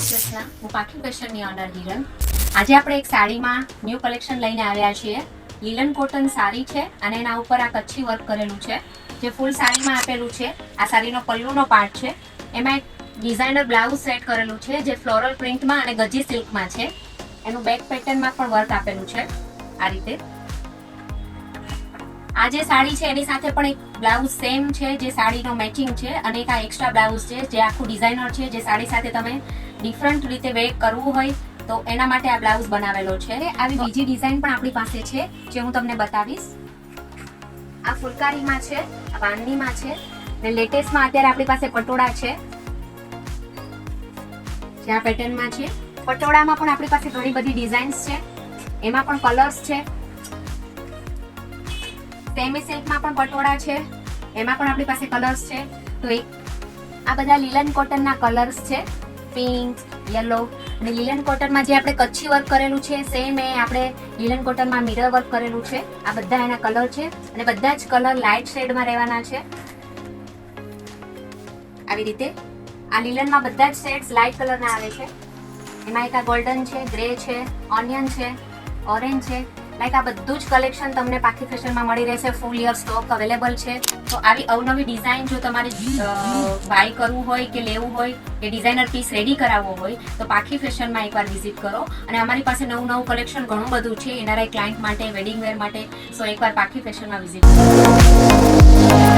કૃષ્ણ, હું પાખી ફેશનની ઓનર હિરલ. આજે આપણે એક સાડીમાં ન્યૂ કલેક્શન લઈને આવ્યા છીએ. લીલન કોટન સાડી છે અને એના ઉપર આ કચ્છી વર્ક કરેલું છે જે ફૂલ સાડીમાં આપેલું છે. આ સાડીનો પલ્લુનો પાર્ટ છે. એમાં એક ડિઝાઇનર બ્લાઉઝ સેટ કરેલું છે જે ફ્લોરલ પ્રિન્ટમાં અને ગજી સિલ્કમાં છે. એનું બેક પેટર્નમાં પણ વર્ક આપેલું છે આ રીતે. આ જે સાડી છે એની સાથે પણ એક બ્લાઉઝ સેમ છે જે સાડીનો મેચિંગ છે અને એક આ એક્સ્ટ્રા બ્લાઉઝ છે જે આખું ડિઝાઇનર છે જે સાડી સાથે તમે ડિફરન્ટ રીતે વેર કરવું હોય તો એના માટે આ બ્લાઉઝ બનાવેલો છે. આવી બીજી ડિઝાઇન પણ આપણી પાસે છે જે હું તમને બતાવીશ. આ ફુલકારીમાં છે, આ બાંધણીમાં છે અને લેટેસ્ટમાં અત્યારે આપણી પાસે પટોળા છે જે આ પેટર્નમાં છે. પટોળામાં પણ આપણી પાસે ઘણી બધી ડિઝાઇન્સ છે, એમાં પણ કલર્સ છે. સેમી સિલ્કમાં પણ પટોળા છે, એમાં પણ આપણી પાસે કલર્સ છે. તો આ બધા લીલન કોટનના કલર્સ છે, પિંક, યલો અને લીલન કોટનમાં જે આપણે કચ્છી વર્ક કરેલું છે સેમ એ આપણે લીલન કોટનમાં મિરર વર્ક કરેલું છે. આ બધા એના કલર છે અને બધા જ કલર લાઇટ શેડમાં રહેવાના છે. આવી રીતે આ લીલનમાં બધા જ શેડ્સ લાઇટ કલરના આવે છે. એમાં એક આ ગોલ્ડન છે, ગ્રે છે, ઓનિયન છે, ઓરેન્જ છે. લાઈક આ બધું જ કલેક્શન તમને પાખી ફેશનમાં મળી રહેશે. ફૂલ યર સ્ટોક અવેલેબલ છે. તો આવી અવનવી ડિઝાઇન જો તમારે બાય કરવું હોય કે લેવું હોય કે ડિઝાઇનર પીસ રેડી કરાવવો હોય તો પાખી ફેશનમાં એકવાર વિઝિટ કરો. અને અમારી પાસે નવું કલેક્શન ઘણું બધું છે એનઆરઆઈ ક્લાયન્ટ માટે, વેડિંગ વેર માટે. સો એકવાર પાખી ફેશનમાં વિઝિટ કરો.